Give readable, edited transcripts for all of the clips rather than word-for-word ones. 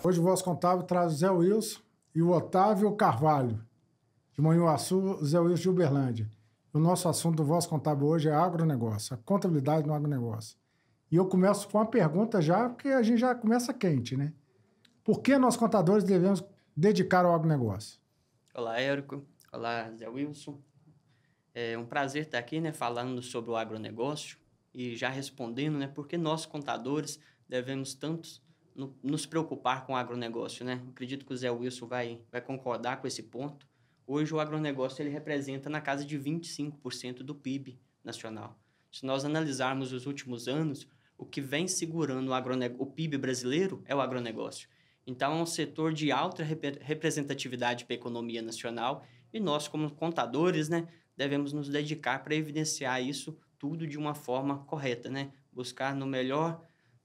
Hoje o Voz Contábil traz o Zé Wilson e o Otávio Carvalho, de Manhuaçu, Zé Wilson de Uberlândia. O nosso assunto do Voz Contábil hoje é agronegócio, a contabilidade no agronegócio. E eu começo com uma pergunta já, porque a gente já começa quente, né? Por que nós contadores devemos dedicar ao agronegócio? Olá, Érico. Olá, Zé Wilson. É um prazer estar aqui, né, falando sobre o agronegócio e já respondendo, né, por que nós contadores devemos tanto nos preocupar com o agronegócio, né? Acredito que o Zé Wilson vai concordar com esse ponto. Hoje o agronegócio ele representa na casa de 25% do PIB nacional. Se nós analisarmos os últimos anos, o que vem segurando o PIB brasileiro é o agronegócio. Então, é um setor de alta representatividade para a economia nacional e nós, como contadores, né, devemos nos dedicar para evidenciar isso tudo de uma forma correta, né? Buscar no melhor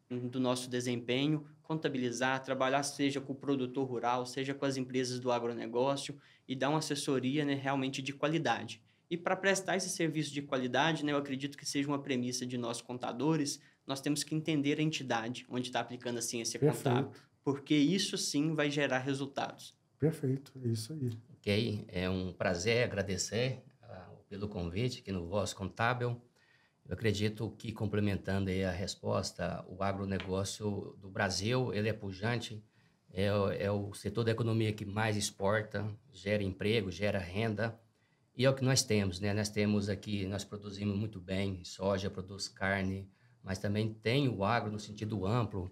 do nosso desempenho, contabilizar, trabalhar seja com o produtor rural, seja com as empresas do agronegócio e dar uma assessoria, né, realmente de qualidade. E para prestar esse serviço de qualidade, né, eu acredito que seja uma premissa de nós contadores, nós temos que entender a entidade onde está aplicando a ciência contábil, porque isso sim vai gerar resultados. Perfeito, isso aí. Ok, é um prazer agradecer pelo convite aqui no Voz Contábil. Eu acredito que, complementando aí a resposta, o agronegócio do Brasil, ele é pujante, é o setor da economia que mais exporta, gera emprego, gera renda, e é o que nós temos, né? Nós temos aqui, nós produzimos muito bem, soja, produz carne, mas também tem o agro no sentido amplo,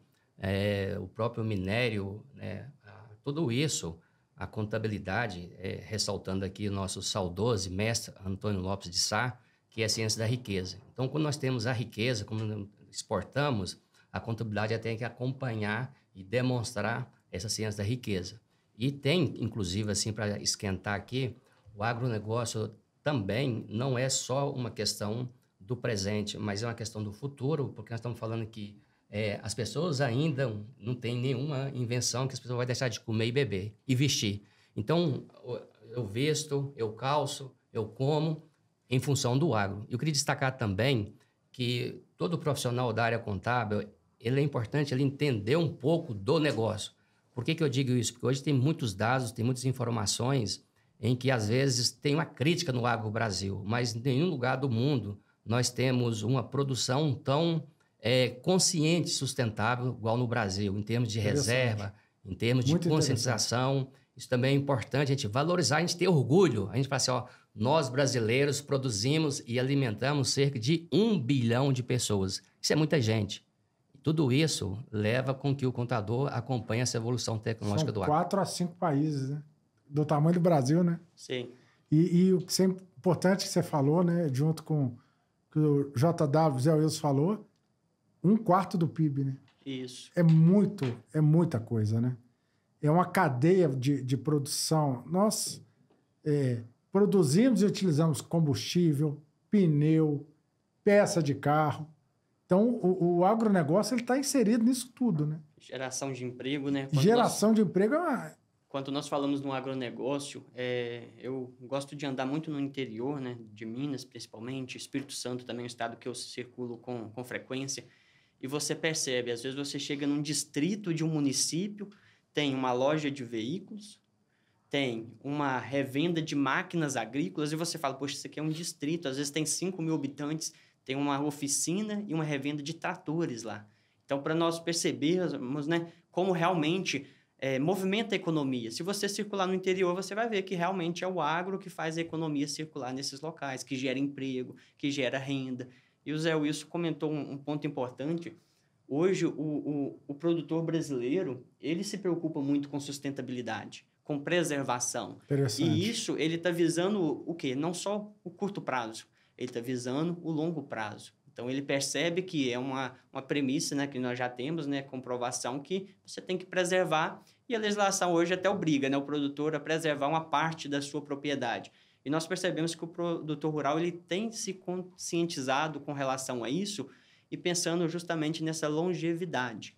o próprio minério, né? Tudo isso, a contabilidade, ressaltando aqui o nosso saudoso mestre Antônio Lopes de Sá, que é a ciência da riqueza. Então, quando nós temos a riqueza, quando exportamos, a contabilidade tem que acompanhar e demonstrar essa ciência da riqueza. E tem, inclusive, assim, para esquentar aqui, o agronegócio também não é só uma questão do presente, mas é uma questão do futuro, porque nós estamos falando que as pessoas ainda não têm nenhuma invenção que as pessoas vão deixar de comer e beber e vestir. Então, eu visto, eu calço, eu como, em função do agro. Eu queria destacar também que todo profissional da área contábil, ele é importante ele entender um pouco do negócio. Por que eu digo isso? Porque hoje tem muitos dados, tem muitas informações em que, às vezes, tem uma crítica no agro Brasil, mas em nenhum lugar do mundo nós temos uma produção tão consciente e sustentável igual no Brasil, em termos de reserva, em termos de conscientização. Isso também é importante, a gente valorizar, a gente ter orgulho. A gente fala assim, ó, nós brasileiros produzimos e alimentamos cerca de 1 bilhão de pessoas. Isso é muita gente. E tudo isso leva com que o contador acompanhe essa evolução tecnológica do agro. São 4 a 5 países, né? Do tamanho do Brasil, né? Sim. E o que é importante que você falou, né? Junto com o que o JW Zé Wilson falou, 1/4 do PIB, né? Isso. É muita coisa, né? É uma cadeia de produção. Nós produzimos e utilizamos combustível, pneu, peça de carro. Então, o agronegócio está inserido nisso tudo, né? Geração de emprego, né? Geração de emprego é uma... Quando nós falamos no agronegócio, eu gosto de andar muito no interior, né? De Minas, principalmente. Espírito Santo também é um estado que eu circulo com frequência. E você percebe, às vezes você chega num distrito de um município, tem uma loja de veículos, tem uma revenda de máquinas agrícolas e você fala, poxa, isso aqui é um distrito, às vezes tem 5 mil habitantes, tem uma oficina e uma revenda de tratores lá. Então, para nós percebermos, né, como realmente movimenta a economia. Se você circular no interior, você vai ver que realmente é o agro que faz a economia circular nesses locais, que gera emprego, que gera renda. E o Zé Wilson comentou um ponto importante. Hoje, o produtor brasileiro, ele se preocupa muito com sustentabilidade, com preservação. E isso, ele está visando o quê? Não só o curto prazo, ele está visando o longo prazo. Então, ele percebe que é uma premissa, né, que nós já temos, né, comprovação que você tem que preservar, e a legislação hoje até obriga, né, o produtor a preservar uma parte da sua propriedade. E nós percebemos que o produtor rural ele tem se conscientizado com relação a isso e pensando justamente nessa longevidade.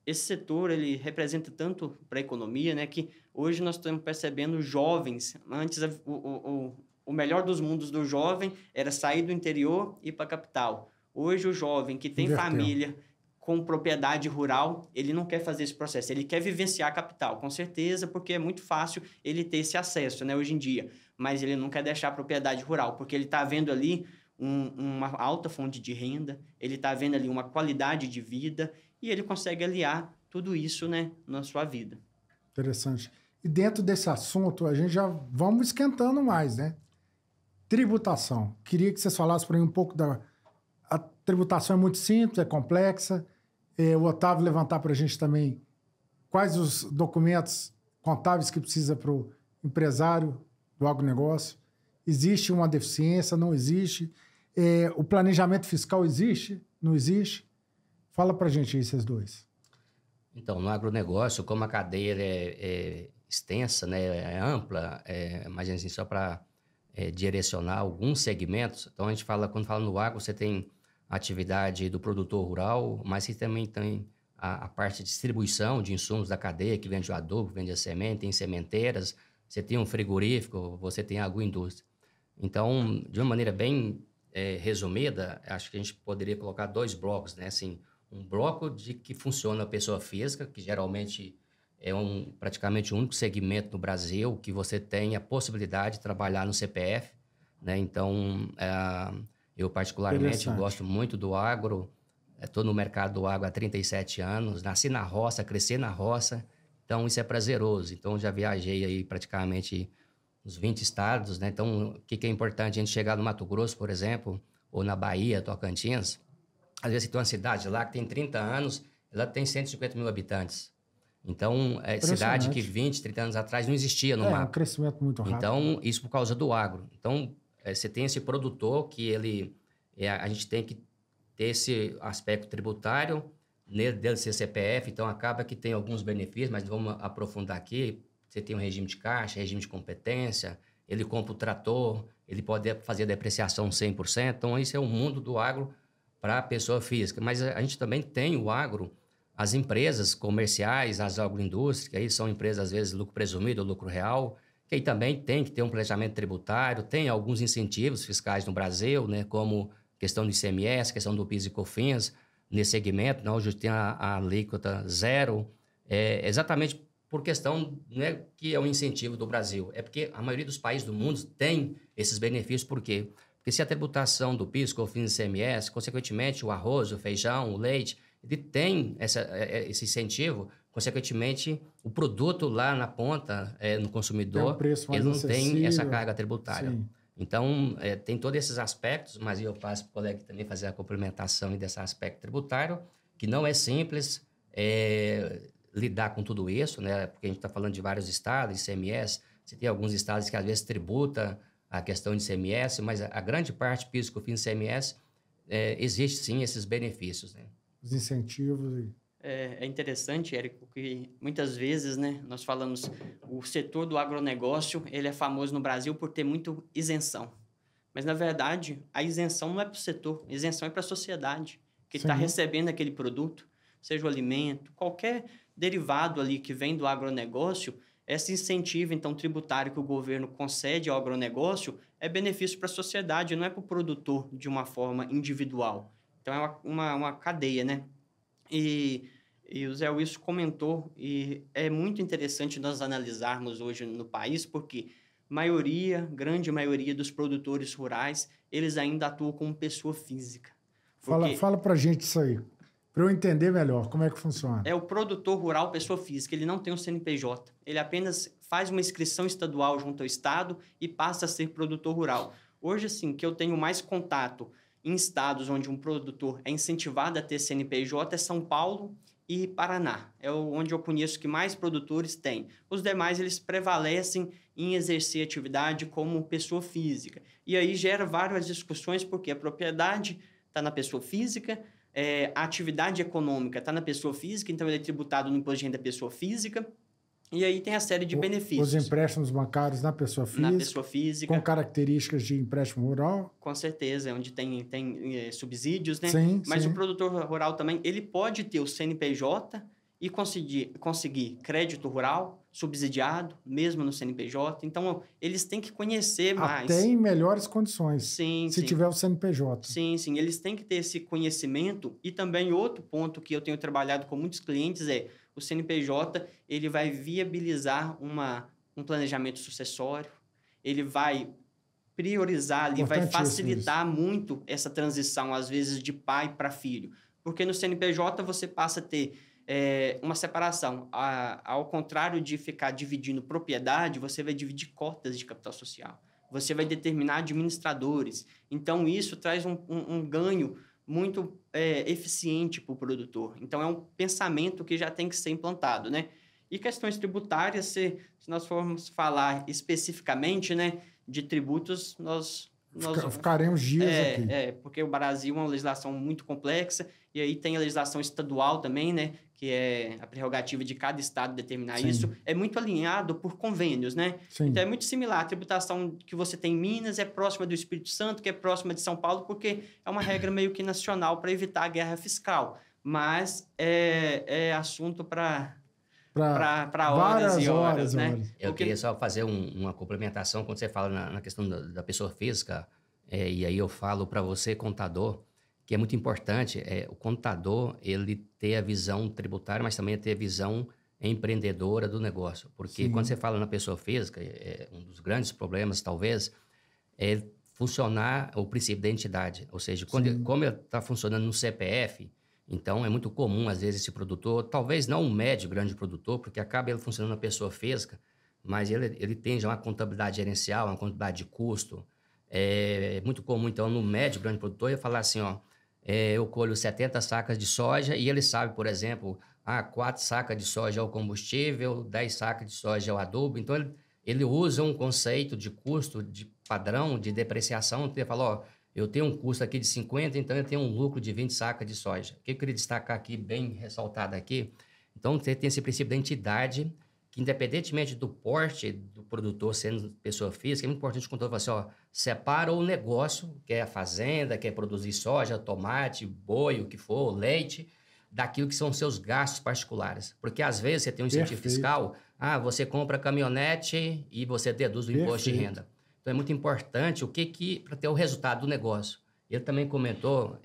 Esse setor ele representa tanto para a economia, né, que hoje nós estamos percebendo jovens. Antes, o melhor dos mundos do jovem era sair do interior e ir para a capital. Hoje, o jovem que tem família, com propriedade rural, ele não quer fazer esse processo, ele quer vivenciar a capital, com certeza, porque é muito fácil ele ter esse acesso, né, hoje em dia, mas ele não quer deixar a propriedade rural, porque ele está vendo ali uma alta fonte de renda, ele está vendo ali uma qualidade de vida e ele consegue aliar tudo isso, né, na sua vida. Interessante. E dentro desse assunto, a gente já vamos esquentando mais, né? Tributação. Queria que vocês falassem para mim um pouco da... A tributação é muito simples, é complexa. O Otávio levantar para a gente também quais os documentos contábeis que precisa para o empresário do agronegócio. Existe uma deficiência? Não existe? O planejamento fiscal existe? Não existe? Fala para a gente aí, esses dois. Então, no agronegócio, como a cadeia é extensa, né, é ampla, mas assim, só para direcionar alguns segmentos, então a gente fala, quando fala no agro, você tem a atividade do produtor rural, mas você também tem a parte de distribuição de insumos da cadeia, que vende o adubo, vende a semente, tem sementeiras, você tem um frigorífico, você tem a agroindústria. Então, de uma maneira bem resumida, acho que a gente poderia colocar 2 blocos, né? Assim, um bloco de que funciona a pessoa física, que geralmente é praticamente o único segmento no Brasil que você tem a possibilidade de trabalhar no CPF, né? Então, eu particularmente gosto muito do agro, estou no mercado do agro há 37 anos, nasci na roça, cresci na roça, então isso é prazeroso. Então, já viajei aí praticamente uns 20 estados, né? Então, o que é importante? A gente chegar no Mato Grosso, por exemplo, ou na Bahia, Tocantins, às vezes tem uma cidade lá que tem 30 anos, ela tem 150 mil habitantes. Então, é cidade que 20, 30 anos atrás não existia no mapa. É um crescimento muito rápido. Então, isso por causa do agro. Então, você tem esse produtor que a gente tem que ter esse aspecto tributário, dele ser CPF, então acaba que tem alguns benefícios, mas vamos aprofundar aqui. Você tem um regime de caixa, regime de competência, ele compra o trator, ele pode fazer depreciação 100%. Então, esse é o mundo do agro para a pessoa física. Mas a gente também tem o agro, as empresas comerciais, as agroindústrias, que aí são empresas, às vezes, lucro presumido ou lucro real, que aí também tem que ter um planejamento tributário, tem alguns incentivos fiscais no Brasil, né, como questão do ICMS, questão do PIS e COFINS, nesse segmento, né, hoje tem a alíquota zero, exatamente por questão, não é que é um incentivo do Brasil, é porque a maioria dos países do mundo tem esses benefícios. Por quê? Porque se a tributação do PIS, COFINS e ICMS, consequentemente o arroz, o feijão, o leite, ele tem esse incentivo, consequentemente o produto lá na ponta, no consumidor, ele não tem essa carga tributária. Sim. Então, tem todos esses aspectos, mas eu passo para o colega também fazer a complementação desse aspecto tributário, que não é simples lidar com tudo isso, né? Porque a gente está falando de vários estados, ICMS, você tem alguns estados que às vezes tributa a questão de ICMS, mas a grande parte, PIS, COFINS e ICMS, existe sim esses benefícios, né? Os incentivos. É interessante, Érico, que muitas vezes, né, nós falamos, o setor do agronegócio, ele é famoso no Brasil por ter muito isenção. Mas, na verdade, a isenção não é para o setor, a isenção é para a sociedade, que está recebendo aquele produto, seja o alimento, qualquer derivado ali que vem do agronegócio, esse incentivo, então, tributário que o governo concede ao agronegócio é benefício para a sociedade, não é para o produtor de uma forma individual. Então, é uma cadeia, né? E o Zé Wilson comentou, e é muito interessante nós analisarmos hoje no país, porque grande maioria dos produtores rurais, eles ainda atuam como pessoa física. Fala pra gente isso aí, para eu entender melhor como é que funciona. O produtor rural, pessoa física, ele não tem um CNPJ, ele apenas faz uma inscrição estadual junto ao Estado e passa a ser produtor rural. Hoje, assim, que eu tenho mais contato em estados onde um produtor é incentivado a ter CNPJ é São Paulo e Paraná. É onde eu conheço que mais produtores têm. Os demais, eles prevalecem em exercer atividade como pessoa física. E aí gera várias discussões, porque a propriedade está na pessoa física, a atividade econômica está na pessoa física, então ele é tributado no imposto de renda da pessoa física. E aí tem a série de benefícios. Os empréstimos bancários na pessoa física. Com características de empréstimo rural. Com certeza, onde tem subsídios, né? Sim, mas o produtor rural também, ele pode ter o CNPJ e conseguir crédito rural subsidiado, mesmo no CNPJ. Então, eles têm que conhecer mais. Até em melhores condições, sim, se tiver o CNPJ. Sim. Eles têm que ter esse conhecimento. E também outro ponto que eu tenho trabalhado com muitos clientes é o CNPJ, ele vai viabilizar um planejamento sucessório, ele vai priorizar ali, vai facilitar muito essa transição, às vezes, de pai para filho. Porque no CNPJ você passa a ter uma separação. Ao contrário de ficar dividindo propriedade, você vai dividir cotas de capital social. Você vai determinar administradores. Então, isso traz um ganho muito eficiente para o produtor. Então, é um pensamento que já tem que ser implantado, né? E questões tributárias, se nós formos falar especificamente, né, de tributos, nós ficaremos dias aqui. Porque o Brasil é uma legislação muito complexa, e aí tem a legislação estadual também, né, que é a prerrogativa de cada estado determinar Sim. isso, é muito alinhado por convênios, né? Sim. Então, é muito similar. A tributação que você tem em Minas é próxima do Espírito Santo, que é próxima de São Paulo, porque é uma regra meio que nacional para evitar a guerra fiscal. Mas é assunto para horas e horas, né? Eu queria só fazer uma complementação quando você fala na questão da pessoa física, e aí eu falo para você, contador, que é muito importante o contador ele ter a visão tributária, mas também ter a visão empreendedora do negócio. Porque quando você fala na pessoa física, um dos grandes problemas, talvez, é funcionar o princípio da entidade. Ou seja, como está funcionando no CPF, então é muito comum, às vezes, esse produtor, talvez não um médio, grande produtor, porque acaba ele funcionando na pessoa física, mas ele tem já uma contabilidade gerencial, uma contabilidade de custo. É muito comum, então, no médio, grande produtor, ele falar assim, eu colho 70 sacas de soja e ele sabe, por exemplo, 4 sacas de soja é o combustível, 10 sacas de soja é o adubo. Então, ele usa um conceito de custo, de padrão, de depreciação. Então, ele fala, eu tenho um custo aqui de 50, então eu tenho um lucro de 20 sacas de soja. O que eu queria destacar aqui, bem ressaltado aqui, então você tem esse princípio da entidade, que independentemente do porte do produtor sendo pessoa física, é muito importante o contador falar assim, separa o negócio, que é a fazenda, que é produzir soja, tomate, boi, o que for, leite, daquilo que são seus gastos particulares. Porque às vezes você tem um incentivo fiscal, você compra caminhonete e você deduz o imposto de renda. Então, é muito importante para ter o resultado do negócio. Ele também comentou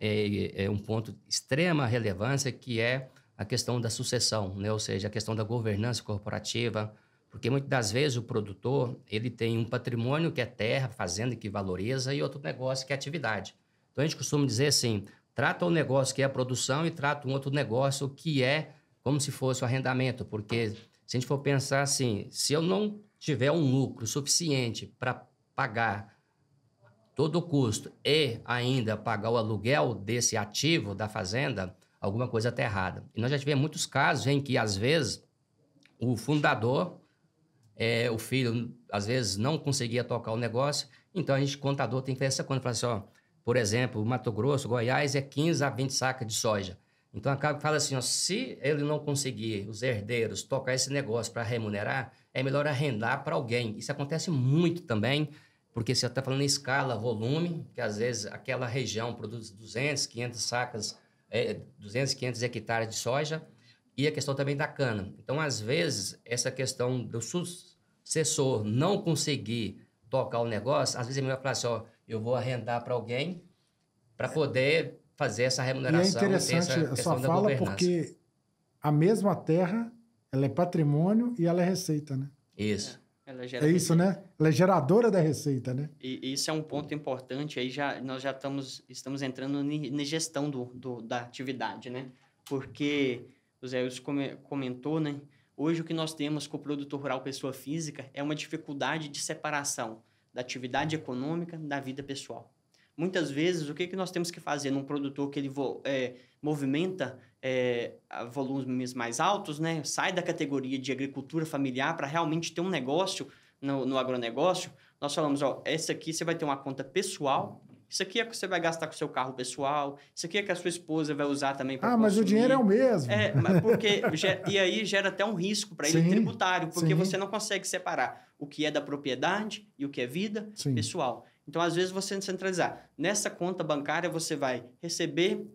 um ponto de extrema relevância, que é a questão da sucessão, né? Ou seja, a questão da governança corporativa, porque muitas das vezes o produtor ele tem um patrimônio que é terra, fazenda, que valoriza, e outro negócio que é atividade. Então, a gente costuma dizer assim, trata o negócio que é a produção e trata um outro negócio que é como se fosse o arrendamento, porque se a gente for pensar assim, se eu não tiver um lucro suficiente para pagar todo o custo e ainda pagar o aluguel desse ativo da fazenda, alguma coisa está errada. E nós já tivemos muitos casos em que, às vezes, o fundador, o filho, às vezes, não conseguia tocar o negócio, então a gente, contador, tem que fazer essa conta. Fala assim, por exemplo, Mato Grosso, Goiás, é 15 a 20 sacas de soja. Então, acaba que fala assim, se ele não conseguir, os herdeiros, tocar esse negócio para remunerar, é melhor arrendar para alguém. Isso acontece muito também, porque você está falando em escala, volume, que às vezes aquela região produz 200, 500 sacas, 200, 500 hectares de soja, e a questão também da cana. Então, às vezes, essa questão do sucessor não conseguir tocar o negócio, às vezes é melhor falar assim, eu vou arrendar para alguém para poder fazer essa remuneração. E é interessante a sua fala, porque a mesma terra, ela é patrimônio e ela é receita, né? Isso. Ela gera isso, receita. Né? Ela é geradora da receita, né? E isso é um ponto importante. Aí nós já estamos entrando na gestão da atividade, né? Porque o Zé Wilson comentou, né? Hoje o que nós temos com o produtor rural pessoa física é uma dificuldade de separação da atividade econômica da vida pessoal. Muitas vezes, o que nós temos que fazer num produtor que ele movimenta volumes mais altos, né? Sai da categoria de agricultura familiar para realmente ter um negócio no agronegócio. Nós falamos, essa aqui você vai ter uma conta pessoal, isso aqui é que você vai gastar com o seu carro pessoal, isso aqui é que a sua esposa vai usar também para consumir. Mas o dinheiro é o mesmo. E aí gera até um risco para ele tributário, porque você não consegue separar o que é da propriedade e o que é vida pessoal. Então, às vezes, você centralizar. Nessa conta bancária, você vai receber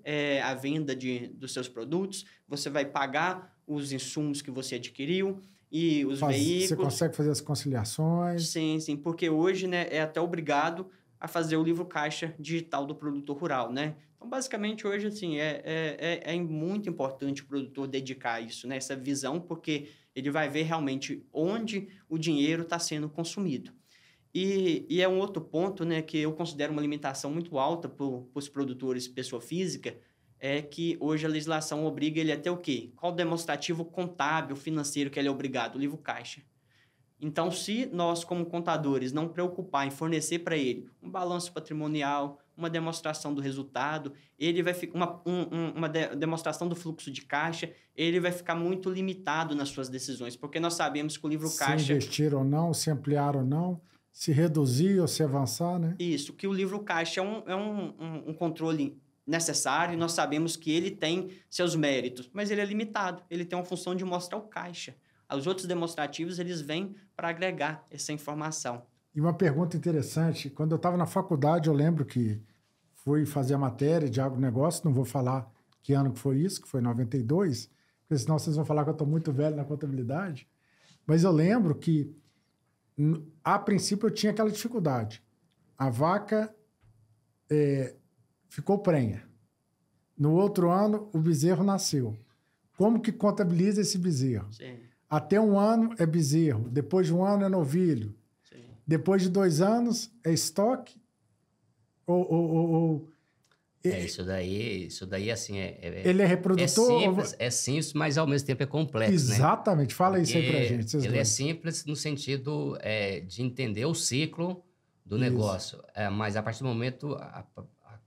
a venda dos seus produtos, você vai pagar os insumos que você adquiriu e os veículos. Você consegue fazer as conciliações? Sim, porque hoje, né, é até obrigado a fazer o livro caixa digital do produtor rural, né? Então, basicamente, hoje, assim, é muito importante o produtor dedicar isso, né? Essa visão, porque ele vai ver realmente onde o dinheiro está sendo consumido. E é um outro ponto, né, que eu considero uma limitação muito alta para os produtores pessoa física, é que hoje a legislação obriga ele a ter o quê? Qual demonstrativo contábil, financeiro que ele é obrigado? O livro caixa. Então, se nós, como contadores, não preocupar em fornecer para ele um balanço patrimonial, uma demonstração do resultado, ele vai ficar uma demonstração do fluxo de caixa, ele vai ficar muito limitado nas suas decisões, porque nós sabemos que o livro caixa... Se investir ou não, se ampliar ou não, se reduzir ou se avançar, né? Isso, que o livro caixa é um controle necessário, e nós sabemos que ele tem seus méritos, mas ele é limitado, ele tem uma função de mostrar o caixa. Os outros demonstrativos, eles vêm para agregar essa informação. E uma pergunta interessante, quando eu estava na faculdade, eu lembro que fui fazer a matéria de agronegócio, não vou falar que ano que foi isso, que foi em 92, porque senão vocês vão falar que eu estou muito velho na contabilidade, mas eu lembro que, a princípio, eu tinha aquela dificuldade. A vaca ficou prenha. No outro ano, o bezerro nasceu. Como que contabiliza esse bezerro? Sim. Até um ano é bezerro, depois de um ano é novilho, Sim. Depois de 2 anos é estoque Isso daí assim, ele é reprodutor? É simples, mas ao mesmo tempo é complexo, Exatamente, né? Fala isso aí pra gente. Ele é simples no sentido de entender o ciclo do negócio, mas a partir do momento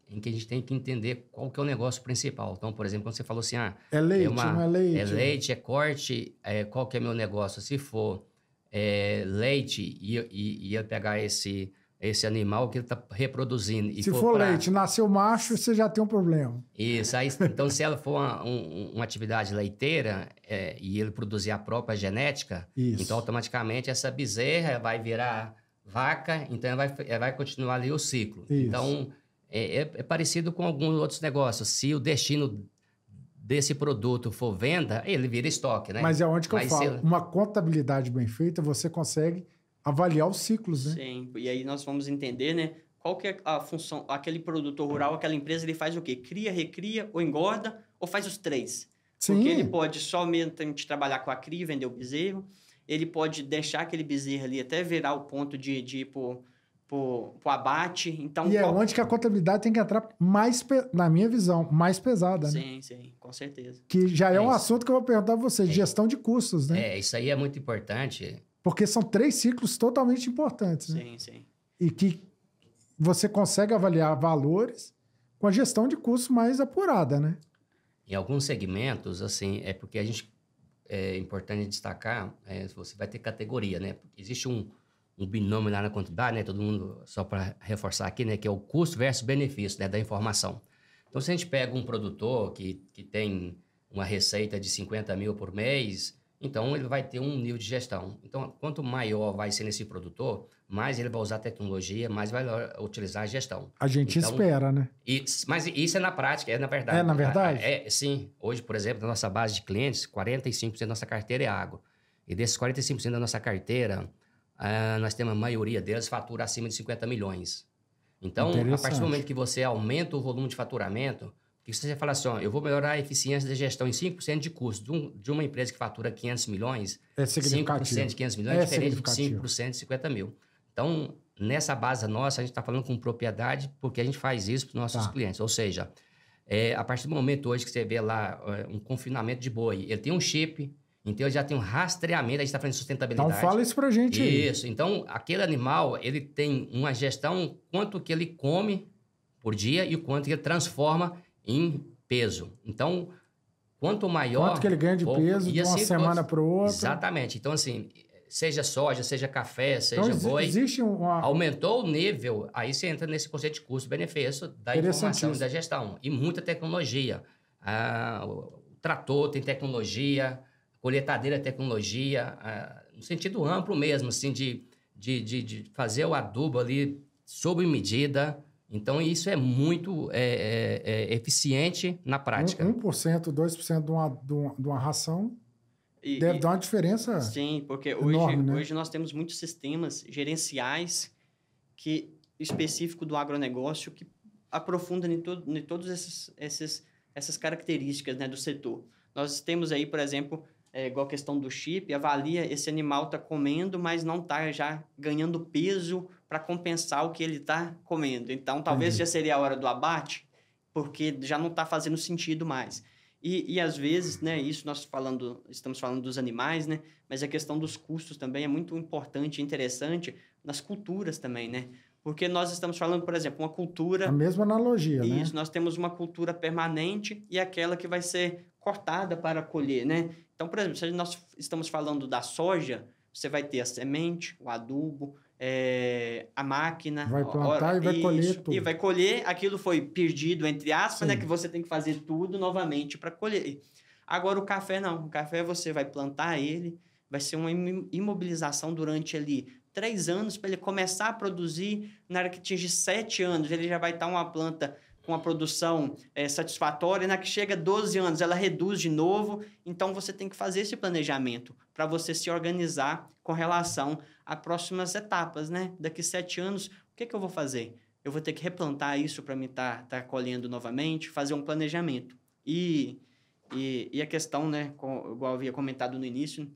em que a gente tem que entender qual que é o negócio principal. Então, por exemplo, quando você falou assim... é leite, não é leite? É leite, é corte, qual que é meu negócio? Se for leite e eu pegar esse animal que ele está reproduzindo... Se for leite, nasceu macho, você já tem um problema. Isso, aí, então se ela for uma atividade leiteira e ele produzir a própria genética, então automaticamente essa bezerra vai virar vaca, então ela vai continuar ali o ciclo. Isso. Então... É parecido com alguns outros negócios. Se o destino desse produto for venda, ele vira estoque, né? Mas é onde que eu falo. Uma contabilidade bem feita, você consegue avaliar os ciclos, né? Sim, e aí nós vamos entender, né? Qual que é a função, aquele produtor rural, aquela empresa, ele faz o quê? Cria, recria, ou engorda, ou faz os 3? Sim. Porque ele pode somente trabalhar com a cria e vender o bezerro, ele pode deixar aquele bezerro ali até virar o ponto de ir pro abate. Então, e é onde que a contabilidade tem que entrar mais, na minha visão, mais pesada, né? Sim, com certeza. Que já é um assunto que eu vou perguntar a você, gestão de custos, né? Isso aí é muito importante. Porque são 3 ciclos totalmente importantes, né? Sim. E que você consegue avaliar valores com a gestão de custos mais apurada, né? Em alguns segmentos, assim, é porque a gente... É importante destacar, você vai ter categoria, né? Existe um binômio lá na contabilidade, né? Todo mundo, só para reforçar aqui, né? Que é o custo versus benefício, né? Da informação. Então, se a gente pega um produtor que tem uma receita de 50 mil por mês, então ele vai ter um nível de gestão. Então, quanto maior vai ser nesse produtor, mais ele vai usar tecnologia, mais vai utilizar a gestão. A gente espera, né? Mas isso é na prática, na verdade. É na verdade? Sim. Hoje, por exemplo, na nossa base de clientes, 45% da nossa carteira é água. E desses 45% da nossa carteira... nós temos a maioria deles fatura acima de 50 milhões. Então, a partir do momento que você aumenta o volume de faturamento, que você fala assim, eu vou melhorar a eficiência da gestão em 5% de custo de uma empresa que fatura 500 milhões, 5% de 500 milhões é diferente de 5% de 50 mil. Então, nessa base nossa, a gente está falando com propriedade porque a gente faz isso para os nossos clientes. Ou seja, a partir do momento hoje que você vê lá um confinamento de boi, ele tem um chip... Então, ele já tem um rastreamento, a gente está falando de sustentabilidade. Então, fala isso pra gente aí. Isso. Então, aquele animal, ele tem uma gestão, quanto que ele come por dia e o quanto que ele transforma em peso. Então, quanto maior... Quanto que ele ganha de peso de uma semana para outra. Exatamente. Então, assim, seja soja, seja café, seja boi... Existe aumentou o nível, aí você entra nesse conceito de custo-benefício da informação e da gestão. E muita tecnologia. O trator tem tecnologia... colheitadeira tecnologia, no sentido amplo mesmo, assim, de fazer o adubo ali sob medida. Então, isso é muito eficiente na prática. 1%, 2% de uma ração deve dar uma diferença. Sim, porque enorme, né? hoje nós temos muitos sistemas gerenciais específico do agronegócio que aprofundam em todas essas características, né, do setor. Nós temos aí, por exemplo, igual a questão do chip, avalia esse animal está comendo, mas não está já ganhando peso para compensar o que ele está comendo. Então, talvez já seria a hora do abate, porque já não está fazendo sentido mais. E às vezes, né, isso estamos falando dos animais, né, mas a questão dos custos também é muito importante e interessante nas culturas também, né? Porque nós estamos falando, por exemplo, uma cultura... A mesma analogia, né? Isso, nós temos uma cultura permanente e aquela que vai ser cortada para colher, né? Então, por exemplo, se nós estamos falando da soja, você vai ter a semente, o adubo, a máquina... Vai plantar e vai colher tudo. E vai colher, aquilo foi perdido, entre aspas, né? Que você tem que fazer tudo novamente para colher. Agora, o café não. O café você vai plantar ele, vai ser uma imobilização durante ali 3 anos para ele começar a produzir. Na hora que atingir 7 anos, ele já vai estar uma planta com a produção satisfatória. Na que chega a 12 anos, ela reduz de novo. Então, você tem que fazer esse planejamento para você se organizar com relação a próximas etapas, né? Daqui 7 anos, o que eu vou fazer? Eu vou ter que replantar isso para me estar colhendo novamente, fazer um planejamento. E a questão, né, igual eu havia comentado no início,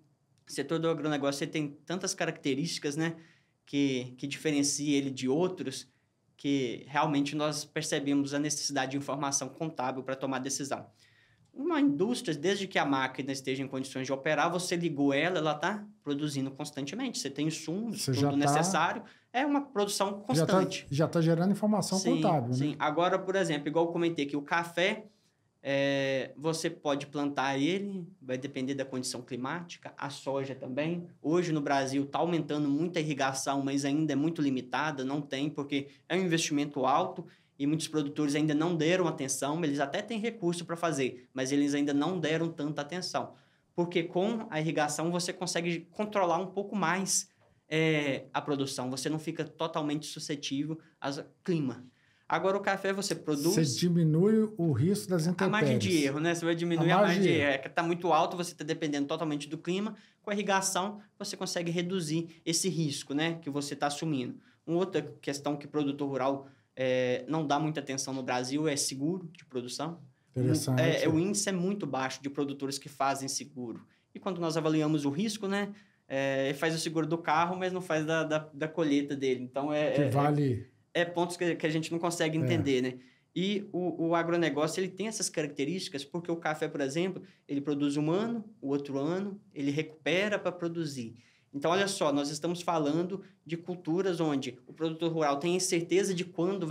o setor do agronegócio tem tantas características, né, que diferencia ele de outros, que realmente nós percebemos a necessidade de informação contábil para tomar decisão. Uma indústria, desde que a máquina esteja em condições de operar, você ligou ela está produzindo constantemente. Você tem insumos, tudo necessário. É uma produção constante. Já tá gerando informação contábil, sim. Né? Agora, por exemplo, igual eu comentei aqui, o café, você pode plantar ele, vai depender da condição climática. A soja também. Hoje, no Brasil, está aumentando muito a irrigação, mas ainda é muito limitada. Não tem, porque é um investimento alto. E muitos produtores ainda não deram atenção, eles até têm recurso para fazer, mas eles ainda não deram tanta atenção. Porque com a irrigação você consegue controlar um pouco mais a produção, você não fica totalmente suscetível ao clima. Agora, o café você produz... Você diminui o risco das intempéries. A margem de erro, né? Você vai diminuir a margem de erro. Está muito alto, você está dependendo totalmente do clima. Com a irrigação, você consegue reduzir esse risco, né, que você está assumindo. Uma outra questão que o produtor rural... não dá muita atenção no Brasil, é seguro de produção. Interessante. O índice é muito baixo de produtores que fazem seguro. E quando nós avaliamos o risco, né, faz o seguro do carro, mas não faz da colheita dele. Então, vale... pontos que a gente não consegue entender, né? E o agronegócio, ele tem essas características, porque o café, por exemplo, ele produz um ano, o outro ano, ele recupera para produzir. Então, olha só, nós estamos falando de culturas onde o produtor rural tem certeza de quanto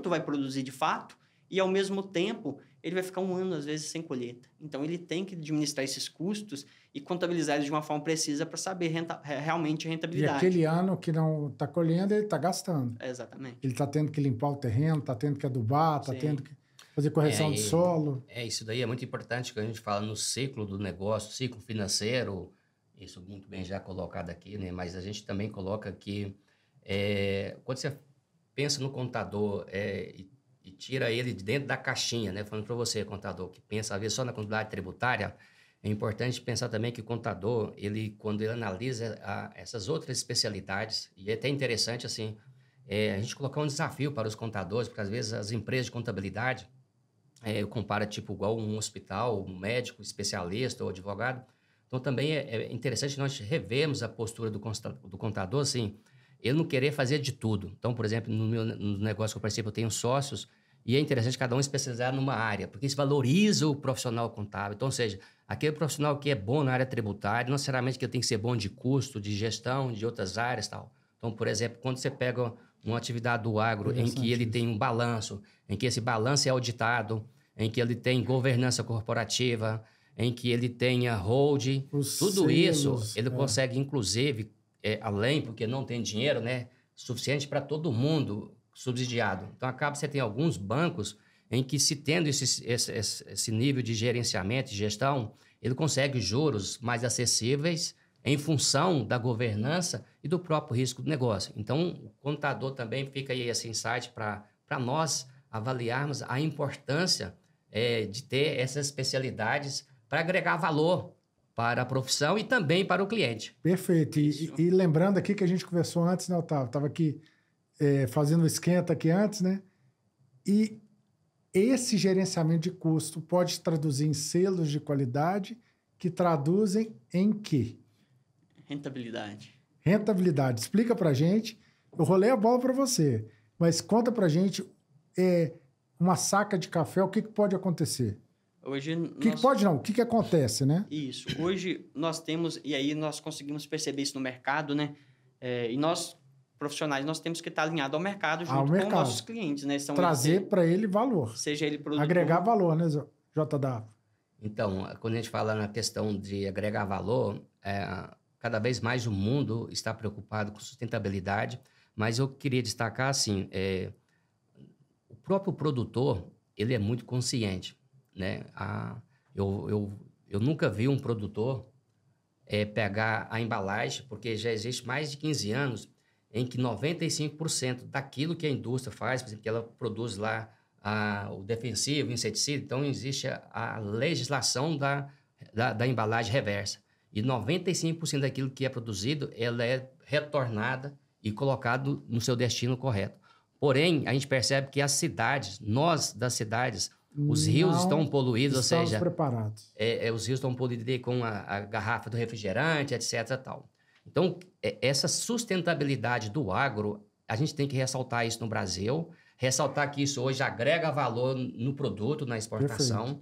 vai produzir de fato e, ao mesmo tempo, ele vai ficar 1 ano, às vezes, sem colheita. Então, ele tem que administrar esses custos e contabilizar eles de uma forma precisa para saber realmente a rentabilidade. E aquele ano que não está colhendo, ele está gastando. Exatamente. Ele está tendo que limpar o terreno, está tendo que adubar, está tendo que fazer correção de solo. Isso daí é muito importante quando a gente fala no ciclo do negócio, ciclo financeiro. Isso muito bem já colocado aqui, né? Mas a gente também coloca que quando você pensa no contador e tira ele de dentro da caixinha, né? Falando para você, contador, que pensa às vezes só na contabilidade tributária, é importante pensar também que o contador, quando ele analisa essas outras especialidades, e é até interessante assim, a gente colocar um desafio para os contadores, porque às vezes as empresas de contabilidade, eu comparo tipo igual um hospital, um médico, especialista ou advogado. Então, também é interessante nós revermos a postura do contador, assim, ele não querer fazer de tudo. Então, por exemplo, no negócio que eu participo, eu tenho sócios, e é interessante cada um especializar numa área, porque isso valoriza o profissional contábil. Então, ou seja, aquele profissional que é bom na área tributária, não necessariamente que ele tem que ser bom de custo, de gestão, de outras áreas e tal. Então, por exemplo, quando você pega uma atividade do agro em que ele tem um balanço, em que esse balanço é auditado, em que ele tem governança corporativa, em que ele tenha holding, tudo isso ele consegue, inclusive, além, porque não tem dinheiro, né, suficiente para todo mundo subsidiado. Então, acaba você tem alguns bancos em que, se tendo esse nível de gerenciamento e gestão, ele consegue juros mais acessíveis em função da governança e do próprio risco do negócio. Então, o contador também fica aí esse insight para nós avaliarmos a importância de ter essas especialidades para agregar valor para a profissão e também para o cliente. Perfeito. E lembrando aqui que a gente conversou antes, né, Otávio? Estava aqui fazendo o esquenta aqui antes, né? E esse gerenciamento de custo pode traduzir em selos de qualidade que traduzem em quê? Rentabilidade. Rentabilidade. Explica para a gente. Eu rolei a bola para você, mas conta para a gente uma saca de café, o que pode acontecer? Hoje O que acontece, né? Isso. Hoje nós temos, e aí nós conseguimos perceber isso no mercado, né? E nós, profissionais, nós temos que estar alinhados ao mercado junto com nossos clientes, né? Trazer para ele valor. Seja ele produtor. Agregar valor, né, JW? Então, quando a gente fala na questão de agregar valor, cada vez mais o mundo está preocupado com sustentabilidade, mas eu queria destacar, assim, o próprio produtor, ele é muito consciente, né? Eu nunca vi um produtor pegar a embalagem, porque já existe mais de 15 anos em que 95% daquilo que a indústria faz, por exemplo, que ela produz lá o defensivo, o inseticida, então existe a legislação da embalagem reversa. E 95% daquilo que é produzido, ela é retornada e colocado no seu destino correto. Porém, a gente percebe que as cidades, nós das cidades, os rios estão poluídos, ou seja, preparados. Os rios estão poluídos com a garrafa do refrigerante, etc. Tal. Então, essa sustentabilidade do agro, a gente tem que ressaltar isso no Brasil, ressaltar que isso hoje agrega valor no produto, na exportação.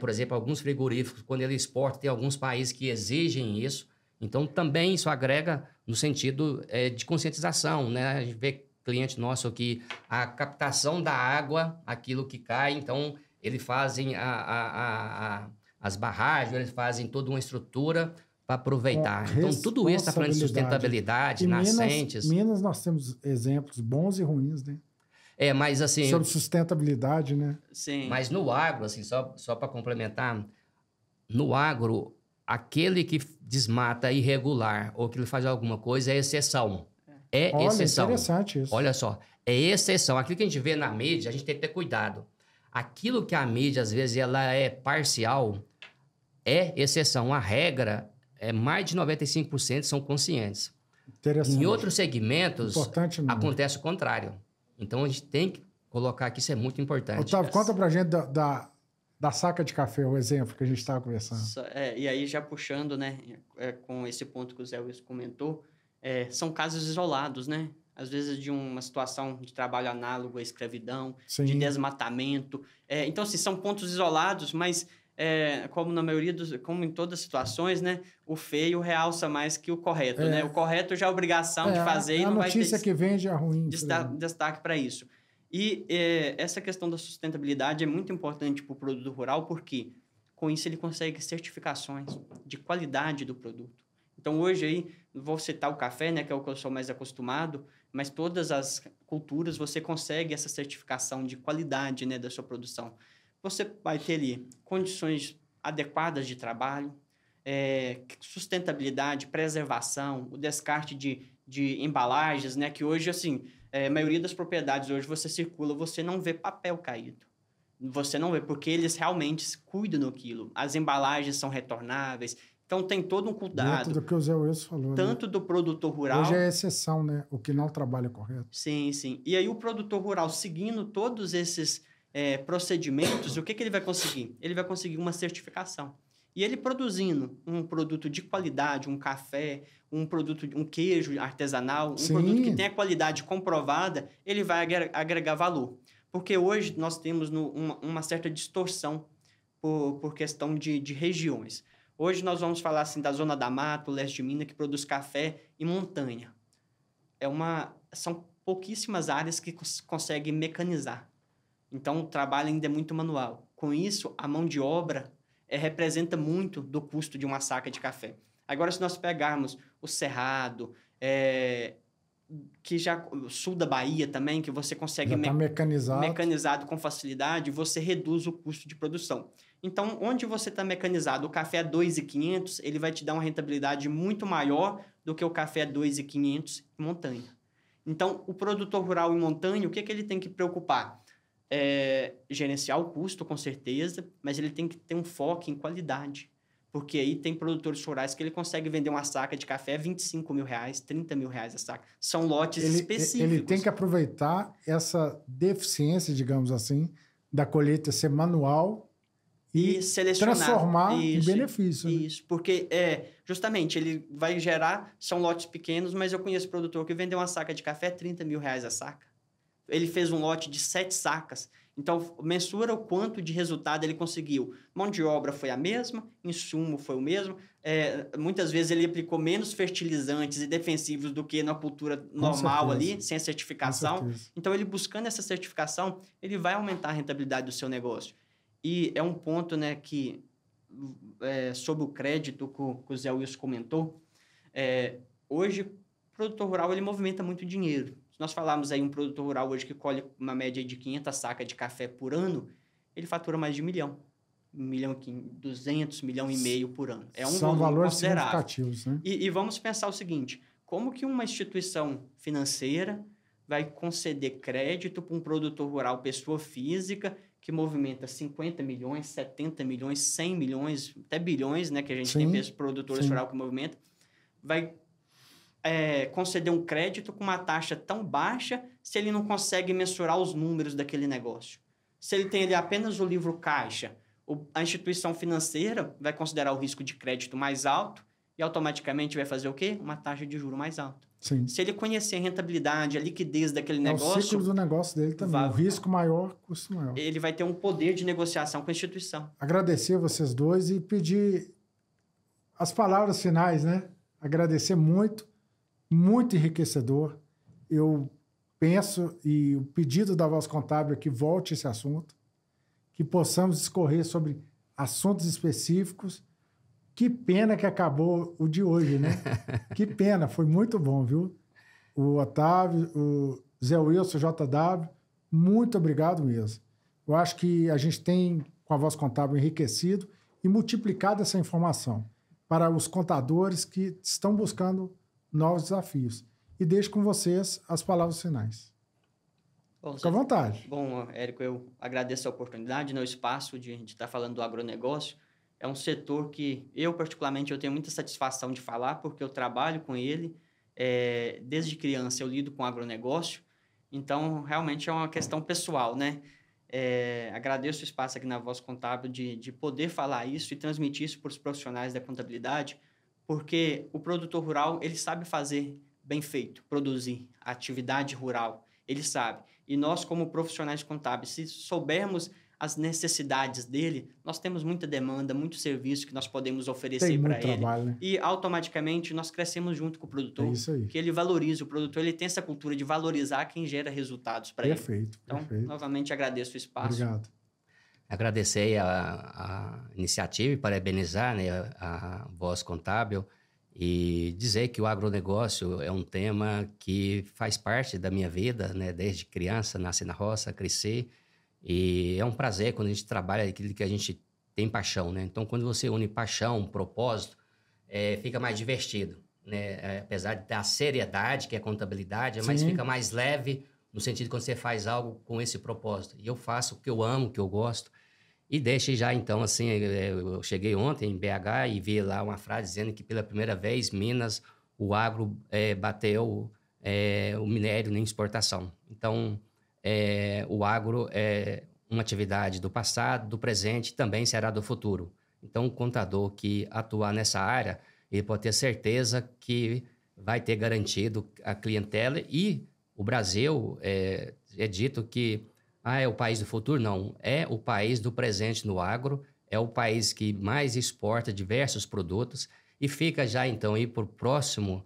Por exemplo, alguns frigoríficos, quando ele exporta, tem alguns países que exigem isso. Então, também isso agrega no sentido de conscientização, né? A gente vê cliente nosso que a captação da água, aquilo que cai, então eles fazem as barragens, eles fazem toda uma estrutura para aproveitar. Então, tudo isso está falando de sustentabilidade, nascentes. Minas, nós temos exemplos bons e ruins, né? Mas assim... Sobre sustentabilidade, né? Sim. Mas no agro, assim, só para complementar, no agro, aquele que desmata irregular ou que ele faz alguma coisa é exceção. Olha, exceção. Interessante isso. Olha só, é exceção. Aquilo que a gente vê na mídia, a gente tem que ter cuidado. Aquilo que a mídia, às vezes, ela é parcial, é exceção. A regra, mais de 95% são conscientes. Interessante. Em outros segmentos, acontece o contrário. Então, a gente tem que colocar aqui, isso é muito importante. Otávio, conta pra gente da saca de café, o exemplo que a gente estava conversando. E aí, já puxando, né, com esse ponto que o Zé Wilson comentou, são casos isolados, né? Às vezes de uma situação de trabalho análogo à escravidão, Sim. de desmatamento. Então, assim, são pontos isolados, mas como na maioria como em todas as situações, né? O feio realça mais que o correto, né? O correto já é obrigação de fazer e não vai ter... A notícia que vende é ruim. Destaque para isso. E essa questão da sustentabilidade é muito importante para o produtor rural, porque com isso ele consegue certificações de qualidade do produto. Então, hoje aí, vou citar o café, né, que é o que eu sou mais acostumado, mas todas as culturas você consegue essa certificação de qualidade, né, da sua produção. Você vai ter ali condições adequadas de trabalho, sustentabilidade, preservação, o descarte de embalagens, né, que hoje, assim, a maioria das propriedades hoje você circula, você não vê papel caído. Você não vê, porque eles realmente cuidam daquilo. As embalagens são retornáveis. Então, tem todo um cuidado. Dentro do que o Zé Wilson falou. Tanto do produtor rural... Hoje é exceção, né? O que não trabalha correto. Sim, sim. E aí, o produtor rural, seguindo todos esses procedimentos, o que ele vai conseguir? Ele vai conseguir uma certificação. E ele produzindo um produto de qualidade, um café, um queijo artesanal, Sim. Produto que tem a qualidade comprovada, ele vai agregar valor. Porque hoje nós temos uma certa distorção por questão de regiões. Hoje nós vamos falar assim da Zona da Mata, o leste de Minas, que produz café em montanha. São pouquíssimas áreas que conseguem mecanizar. Então, o trabalho ainda é muito manual. Com isso, a mão de obra representa muito do custo de uma saca de café. Agora, se nós pegarmos o Cerrado, que já sul da Bahia também, que você consegue mecanizado com facilidade, você reduz o custo de produção. Então, onde você está mecanizado, o café a 2.500, ele vai te dar uma rentabilidade muito maior do que o café a 2.500 em montanha. Então, o produtor rural em montanha, o que ele tem que preocupar? Gerenciar o custo, com certeza, mas ele tem que ter um foco em qualidade. Porque aí tem produtores rurais que ele consegue vender uma saca de café R$25 mil, R$30 mil a saca. São lotes específicos. Ele tem que aproveitar essa deficiência, digamos assim, da colheita ser manual e selecionar, transformar em benefício. Isso, porque justamente ele vai gerar, são lotes pequenos, mas eu conheço produtor que vendeu uma saca de café R$30 mil a saca. Ele fez um lote de 7 sacas. Então, mensura o quanto de resultado ele conseguiu. Mão de obra foi a mesma, insumo foi o mesmo. Muitas vezes ele aplicou menos fertilizantes e defensivos do que na cultura normal ali, sem a certificação. Então, ele buscando essa certificação, ele vai aumentar a rentabilidade do seu negócio. E é um ponto, né, que, sobre o crédito que o Zé Wilson comentou, hoje o produtor rural ele movimenta muito dinheiro. Se nós falarmos aí um produtor rural hoje que colhe uma média de 500 sacas de café por ano, ele fatura mais de 1 milhão. 1.200.000, 1,5 milhão por ano. É um São volume valores considerável. significativos, né? E vamos pensar o seguinte, como que uma instituição financeira vai conceder crédito para um produtor rural, pessoa física, que movimenta 50 milhões, 70 milhões, 100 milhões, até bilhões, né, que a gente tem produtores rurais que movimentam, vai conceder um crédito com uma taxa tão baixa se ele não consegue mensurar os números daquele negócio. Se ele tem ali apenas o livro caixa, a instituição financeira vai considerar o risco de crédito mais alto e automaticamente vai fazer o quê? Uma taxa de juros mais alta. Sim. Se ele conhecer a rentabilidade, a liquidez daquele negócio... o ciclo do negócio dele também. O risco maior, custo maior. Ele vai ter um poder de negociação com a instituição. Agradecer a vocês dois e pedir as palavras finais, né? Agradecer muito, muito enriquecedor. Eu penso, e o pedido da Voz Contábil é que volte esse assunto, que possamos discorrer sobre assuntos específicos. Que pena que acabou o de hoje, né? Que pena, foi muito bom, viu? O Otávio, o Zé Wilson, o JW, muito obrigado mesmo. Eu acho que a gente tem, com a Voz Contábil, enriquecido e multiplicado essa informação para os contadores que estão buscando novos desafios. E deixo com vocês as palavras finais. Bom, fica à vontade. Bom, Érico, eu agradeço a oportunidade, né, o espaço de estar falando do agronegócio. É um setor que eu, particularmente, eu tenho muita satisfação de falar, porque eu trabalho com ele. Desde criança eu lido com agronegócio, então realmente é uma questão pessoal, né? Agradeço o espaço aqui na Voz Contábil de poder falar isso e transmitir isso para os profissionais da contabilidade, porque o produtor rural, ele sabe fazer bem feito, produzir a atividade rural, ele sabe. E nós, como profissionais contábeis, se soubermos as necessidades dele, nós temos muita demanda, muito serviço que nós podemos oferecer para ele. Trabalho, né? E automaticamente nós crescemos junto com o produtor. É isso aí. Que ele valoriza o produtor, ele tem essa cultura de valorizar quem gera resultados para ele. Perfeito. Então, novamente agradeço o espaço. Obrigado. Agradecer a iniciativa e parabenizar, né, a Voz Contábil e dizer que o agronegócio é um tema que faz parte da minha vida, né, desde criança, nasci na roça, cresci. E é um prazer quando a gente trabalha aquilo que a gente tem paixão, né? Então, quando você une paixão, propósito, fica mais divertido, né? Apesar de ter a seriedade, que é a contabilidade, mas fica mais leve no sentido de quando você faz algo com esse propósito. E eu faço o que eu amo, o que eu gosto. E deixe já, então, assim, eu cheguei ontem em BH e vi lá uma frase dizendo que pela primeira vez, Minas, o agro bateu o minério em exportação. Então, o agro é uma atividade do passado, do presente e também será do futuro. Então, o contador que atuar nessa área, ele pode ter certeza que vai ter garantido a clientela. E o Brasil, é dito que é o país do futuro. Não, é o país do presente no agro, é o país que mais exporta diversos produtos. E fica já, então, aí para o próximo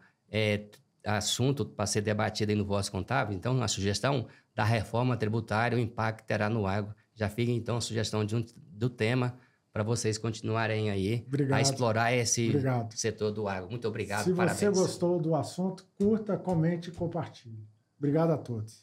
assunto para ser debatido aí no Voz Contábil. Então, a sugestão da reforma tributária, o impacto que terá no agro. Já fica, então, a sugestão do tema para vocês continuarem aí a explorar esse setor do agro. Muito obrigado, parabéns. Se você gostou do assunto, curta, comente e compartilhe. Obrigado a todos.